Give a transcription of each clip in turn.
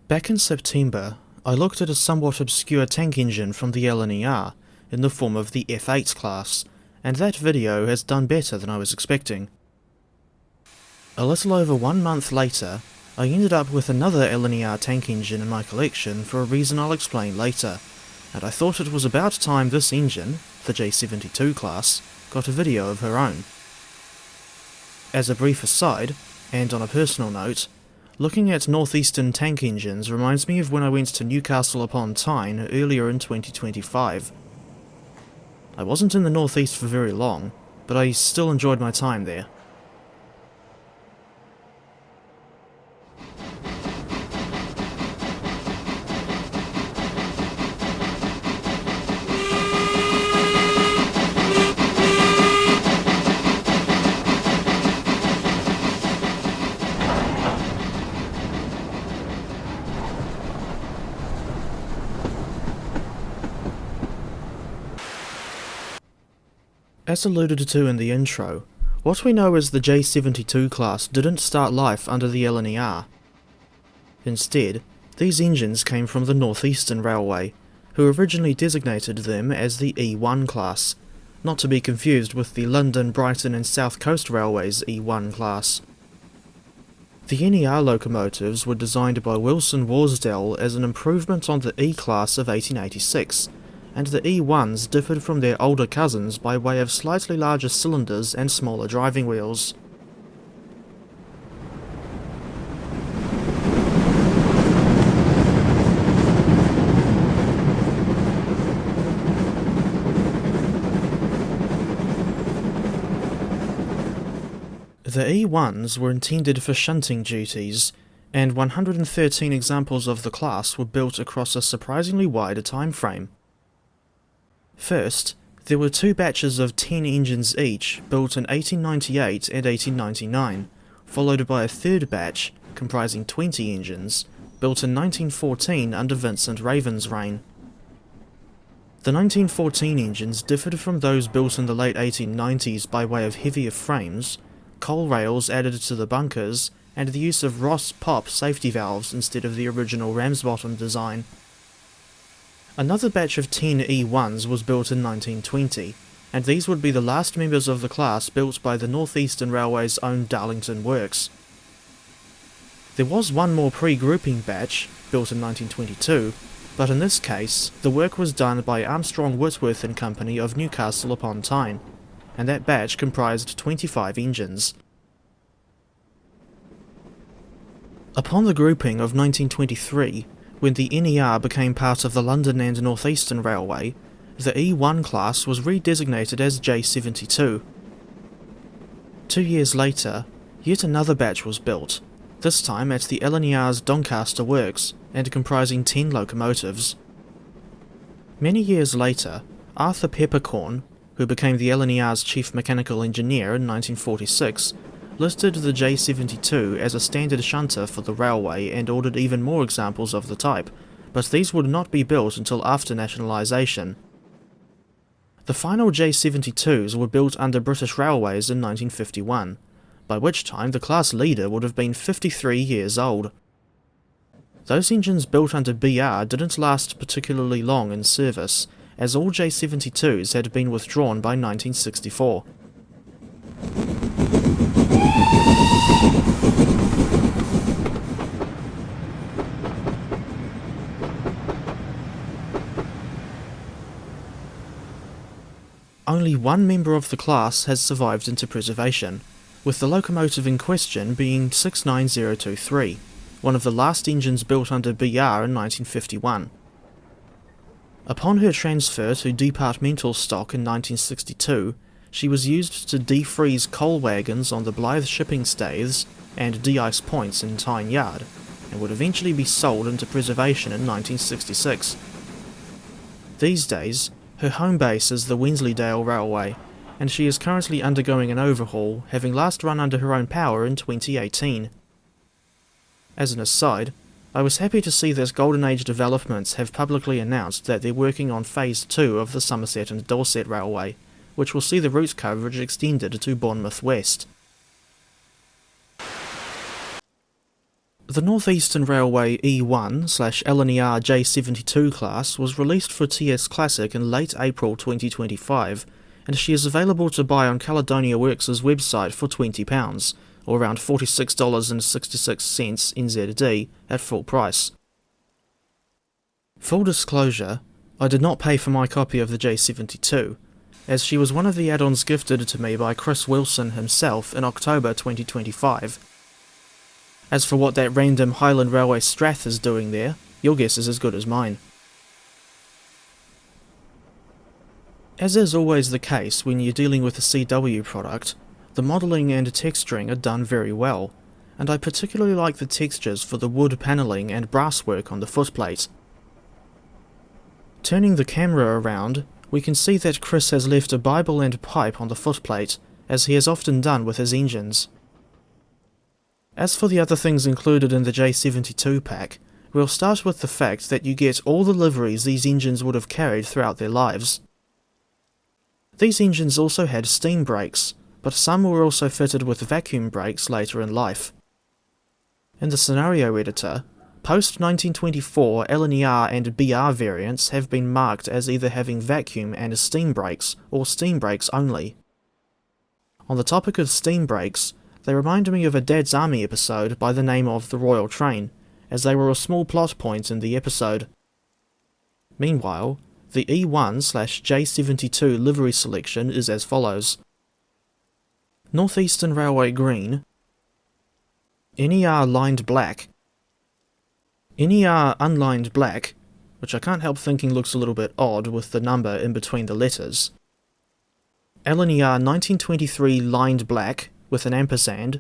Back in September, I looked at a somewhat obscure tank engine from the LNER in the form of the F8 class, and that video has done better than I was expecting. A little over 1 month later, I ended up with another LNER tank engine in my collection for a reason I'll explain later, and I thought it was about time this engine, the J72 class, got a video of her own. As a brief aside, and on a personal note, looking at northeastern tank engines reminds me of when I went to Newcastle upon Tyne earlier in 2025. I wasn't in the northeast for very long, but I still enjoyed my time there. As alluded to in the intro, what we know is the J72 class didn't start life under the LNER. Instead, these engines came from the Northeastern Railway, who originally designated them as the E1 class, not to be confused with the London, Brighton and South Coast Railway's E1 class. The NER locomotives were designed by Wilson Worsdale as an improvement on the E class of 1886, and the E1s differed from their older cousins by way of slightly larger cylinders and smaller driving wheels. The E1s were intended for shunting duties, and 113 examples of the class were built across a surprisingly wide time frame. First, there were 2 batches of 10 engines each, built in 1898 and 1899, followed by a third batch, comprising 20 engines, built in 1914 under Vincent Raven's reign. The 1914 engines differed from those built in the late 1890s by way of heavier frames, coal rails added to the bunkers, and the use of Ross-Pop safety valves instead of the original Ramsbottom design. Another batch of 10 E1s was built in 1920, and these would be the last members of the class built by the Northeastern Railway's own Darlington Works. There was one more pre-grouping batch, built in 1922, but in this case, the work was done by Armstrong Whitworth and Company of Newcastle upon Tyne, and that batch comprised 25 engines. Upon the grouping of 1923, when the NER became part of the London and North Eastern Railway, the E1 class was redesignated as J72. 2 years later, yet another batch was built, this time at the LNER's Doncaster Works, and comprising 10 locomotives. Many years later, Arthur Peppercorn, who became the LNER's chief mechanical engineer in 1946, listed the J72 as a standard shunter for the railway and ordered even more examples of the type, but these would not be built until after nationalisation. The final J72s were built under British Railways in 1951, by which time the class leader would have been 53 years old. Those engines built under BR didn't last particularly long in service, as all J72s had been withdrawn by 1964. Only one member of the class has survived into preservation, with the locomotive in question being 69023, one of the last engines built under BR in 1951. Upon her transfer to departmental stock in 1962, she was used to defreeze coal wagons on the Blythe shipping staiths and de-ice points in Tyne Yard, and would eventually be sold into preservation in 1966. These days, her home base is the Wensleydale Railway, and she is currently undergoing an overhaul, having last run under her own power in 2018. As an aside, I was happy to see that Golden Age Developments have publicly announced that they're working on Phase 2 of the Somerset and Dorset Railway, which will see the route coverage extended to Bournemouth West. The Northeastern Railway E1/LNER J72 class was released for TS Classic in late April 2025, and she is available to buy on Caledonia Works' website for £20, or around $46.66 NZD at full price. Full disclosure, I did not pay for my copy of the J72, as she was one of the add-ons gifted to me by Chris Wilson himself in October 2025. As for what that random Highland Railway Strath is doing there, your guess is as good as mine. As is always the case when you're dealing with a CW product, the modelling and texturing are done very well, and I particularly like the textures for the wood panelling and brasswork on the footplate. Turning the camera around, we can see that Chris has left a Bible and pipe on the footplate, as he has often done with his engines. As for the other things included in the J72 pack, we'll start with the fact that you get all the liveries these engines would have carried throughout their lives. These engines also had steam brakes, but some were also fitted with vacuum brakes later in life. In the scenario editor, post-1924 LNER and BR variants have been marked as either having vacuum and steam brakes, or steam brakes only. On the topic of steam brakes, they remind me of a Dad's Army episode by the name of The Royal Train, as they were a small plot point in the episode. Meanwhile, the E1/J72 livery selection is as follows: Northeastern Railway Green, NER lined black, NER unlined black, which I can't help thinking looks a little bit odd with the number in between the letters, LNER 1923 lined black with an ampersand,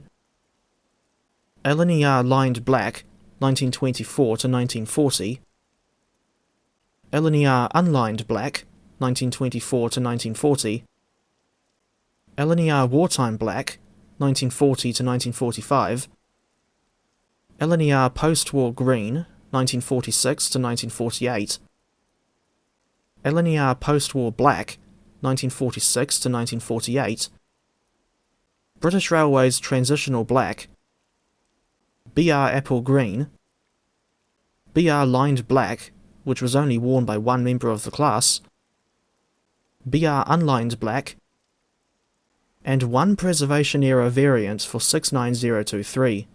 LNER lined black 1924 to 1940, LNER unlined black 1924 to 1940, LNER wartime black 1940 to 1945, LNER post-war green 1946 to 1948, LNER post-war black 1946 to 1948, British Railways transitional black, BR apple green, BR lined black, which was only worn by one member of the class, BR unlined black, and one preservation era variant for 69023.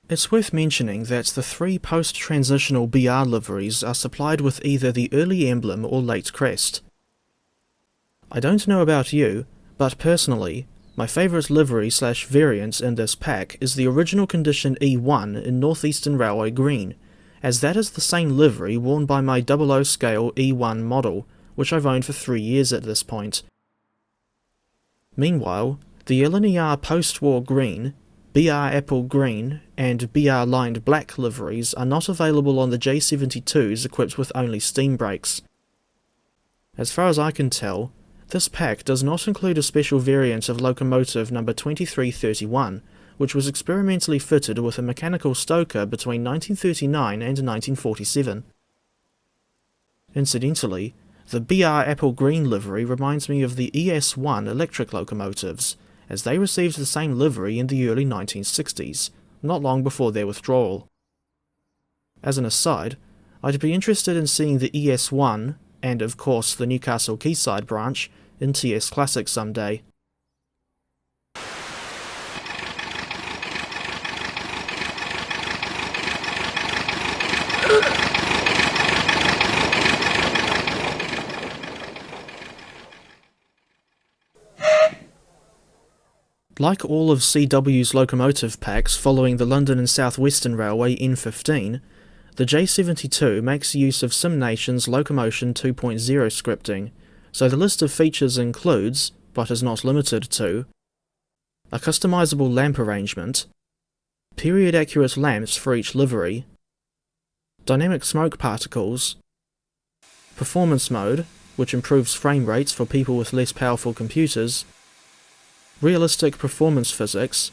It's worth mentioning that the three post-transitional BR liveries are supplied with either the early emblem or late crest. I don't know about you, but personally, my favourite livery/variant in this pack is the original condition E1 in Northeastern Railway Green, as that is the same livery worn by my 00 scale E1 model, which I've owned for 3 years at this point. Meanwhile, the LNER post-war green, BR apple green, and BR lined black liveries are not available on the J72s equipped with only steam brakes. As far as I can tell, this pack does not include a special variant of Locomotive number 2331, which was experimentally fitted with a mechanical stoker between 1939 and 1947. Incidentally, the BR apple green livery reminds me of the ES1 electric locomotives, as they received the same livery in the early 1960s, not long before their withdrawal. As an aside, I'd be interested in seeing the ES1, and of course the Newcastle Quayside branch, in TS Classic someday. Like all of CW's locomotive packs following the London and South Western Railway N15, the J72 makes use of SimNation's Locomotion 2.0 scripting, so the list of features includes, but is not limited to, a customizable lamp arrangement, period-accurate lamps for each livery, dynamic smoke particles, performance mode, which improves frame rates for people with less powerful computers, realistic performance physics,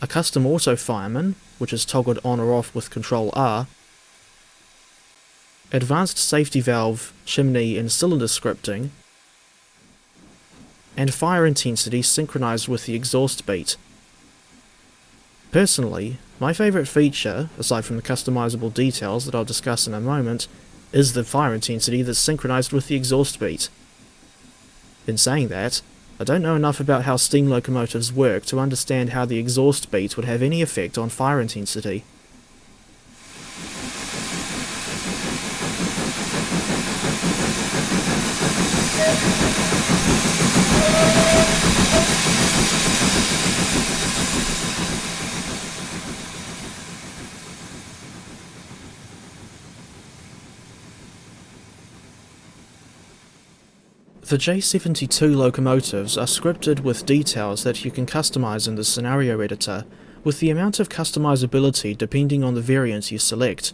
a custom auto fireman, which is toggled on or off with Ctrl R, advanced safety valve, chimney and cylinder scripting, and fire intensity synchronized with the exhaust beat. Personally, my favourite feature, aside from the customizable details that I'll discuss in a moment, is the fire intensity that's synchronized with the exhaust beat. In saying that, I don't know enough about how steam locomotives work to understand how the exhaust beat would have any effect on fire intensity. The J72 locomotives are scripted with details that you can customize in the scenario editor, with the amount of customizability depending on the variant you select.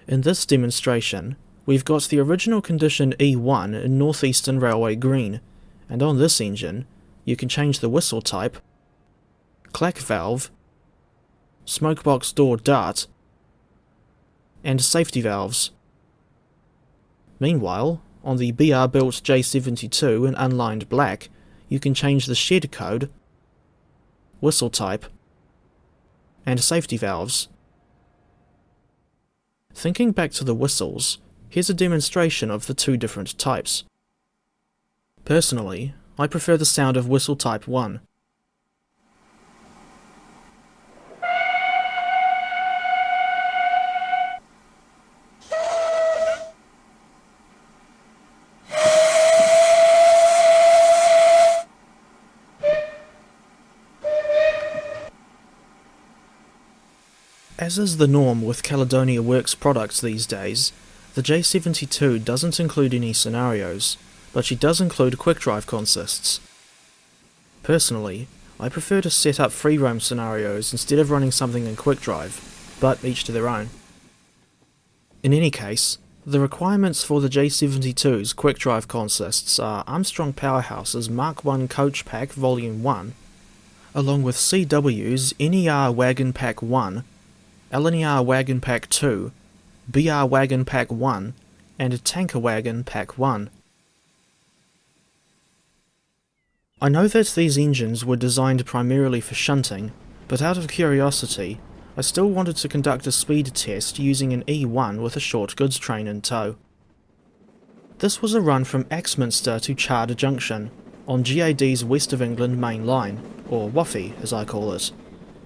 In this demonstration, we've got the original condition E1 in Northeastern Railway green, and on this engine, you can change the whistle type, clack valve, smokebox door dart, and safety valves. Meanwhile, on the BR-built J72 in unlined black, you can change the shed code, whistle type, and safety valves. Thinking back to the whistles, here's a demonstration of the two different types. Personally, I prefer the sound of whistle type 1. As is the norm with Caledonia Works products these days, the J72 doesn't include any scenarios, but she does include quick-drive consists. Personally, I prefer to set up free-roam scenarios instead of running something in quick-drive, but each to their own. In any case, the requirements for the J72's quick-drive consists are Armstrong Powerhouse's Mark I Coach Pack Volume 1, along with CW's NER Wagon Pack 1, LNER Wagon Pack 2, BR Wagon Pack 1, and Tanker Wagon Pack 1. I know that these engines were designed primarily for shunting, but out of curiosity, I still wanted to conduct a speed test using an E1 with a short goods train in tow. This was a run from Axminster to Charter Junction, on GAD's West of England main line, or WAFI as I call it,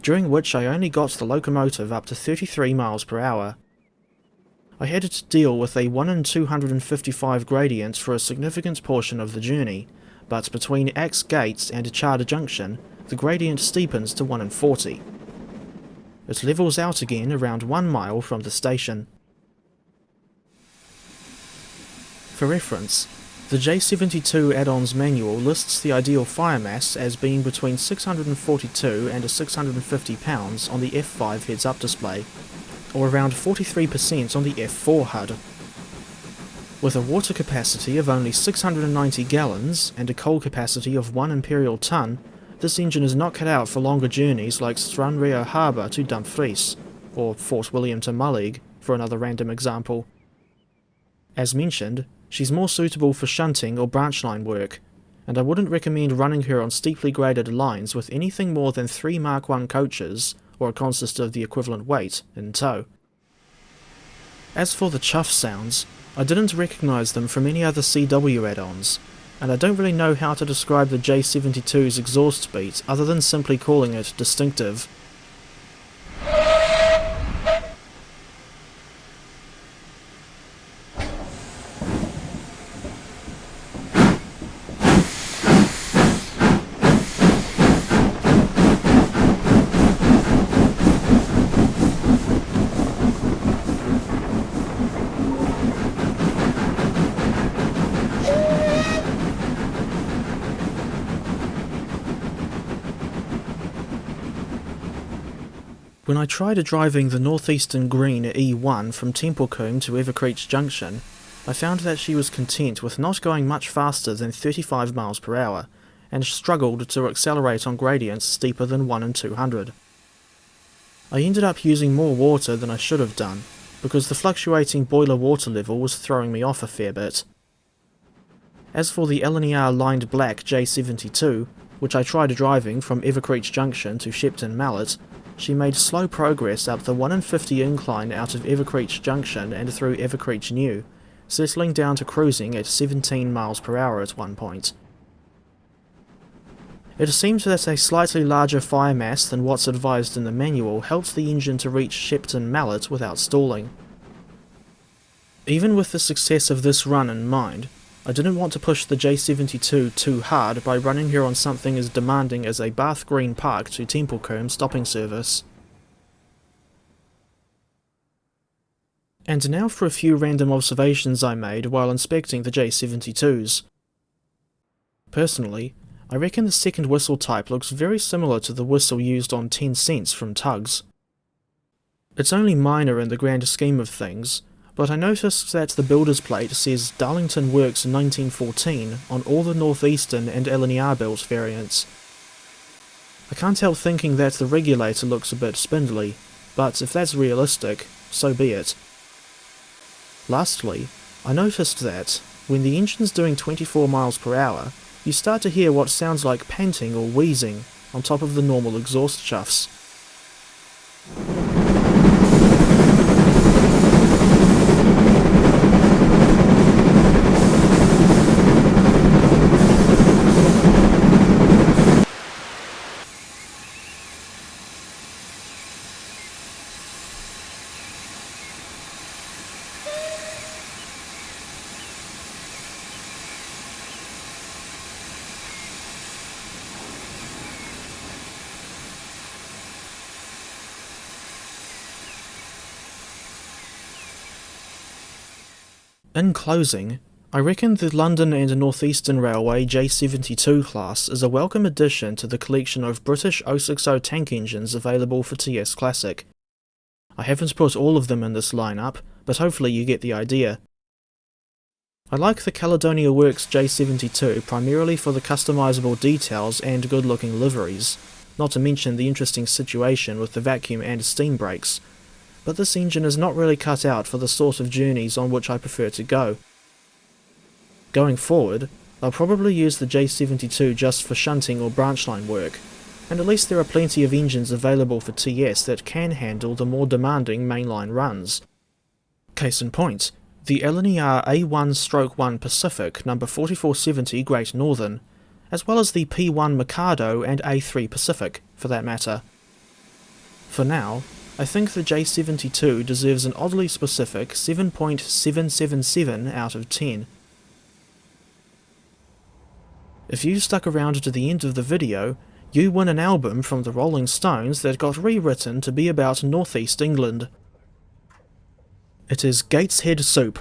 during which I only got the locomotive up to 33 miles per hour. I had to deal with a 1 in 255 gradient for a significant portion of the journey, but between Axe Gates and Charter Junction, the gradient steepens to 1 in 40. It levels out again around 1 mile from the station. For reference, the J72 add-ons manual lists the ideal fire mass as being between 642 and 650 pounds on the F5 heads-up display, or around 43% on the F4 HUD. With a water capacity of only 690 gallons and a coal capacity of 1 imperial ton, this engine is not cut out for longer journeys like Stranraer Harbour to Dumfries, or Fort William to Mullig, for another random example. As mentioned, she's more suitable for shunting or branch line work, and I wouldn't recommend running her on steeply graded lines with anything more than 3 Mark I coaches, or a consist of the equivalent weight, in tow. As for the chuff sounds, I didn't recognise them from any other CW add-ons, and I don't really know how to describe the J72's exhaust beat other than simply calling it distinctive. When I tried driving the Northeastern Green E1 from Templecombe to Evercreech Junction, I found that she was content with not going much faster than 35 miles per hour, and struggled to accelerate on gradients steeper than 1 in 200. I ended up using more water than I should have done, because the fluctuating boiler water level was throwing me off a fair bit. As for the LNER lined black J72, which I tried driving from Evercreech Junction to Shepton Mallet, she made slow progress up the 1 in 50 incline out of Evercreech Junction and through Evercreech New, settling down to cruising at 17 miles per hour at one point. It seems that a slightly larger fire mass than what's advised in the manual helped the engine to reach Shepton Mallet without stalling. Even with the success of this run in mind, I didn't want to push the J72 too hard by running her on something as demanding as a Bath Green Park to Templecombe stopping service. And now for a few random observations I made while inspecting the J72s. Personally, I reckon the second whistle type looks very similar to the whistle used on 10 cents from Tugs. It's only minor in the grand scheme of things, but I noticed that the builder's plate says Darlington Works 1914 on all the Northeastern and LNER built variants. I can't help thinking that the regulator looks a bit spindly, but if that's realistic, so be it. Lastly, I noticed that, when the engine's doing 24 miles per hour, you start to hear what sounds like panting or wheezing on top of the normal exhaust chuffs. In closing, I reckon the London and North Eastern Railway J72 class is a welcome addition to the collection of British 060 tank engines available for TS Classic. I haven't put all of them in this lineup, but hopefully you get the idea. I like the Caledonia Works J72 primarily for the customisable details and good-looking liveries, not to mention the interesting situation with the vacuum and steam brakes. But this engine is not really cut out for the sort of journeys on which I prefer to go. Going forward, I'll probably use the J72 just for shunting or branch line work, and at least there are plenty of engines available for TS that can handle the more demanding mainline runs. Case in point, the LNER A1/1 Pacific No. 4470 Great Northern, as well as the P1 Mikado and A3 Pacific, for that matter. For now, I think the J72 deserves an oddly specific 7.777 out of 10. If you stuck around to the end of the video, you win an album from the Rolling Stones that got rewritten to be about northeast England. It is Gateshead Soup.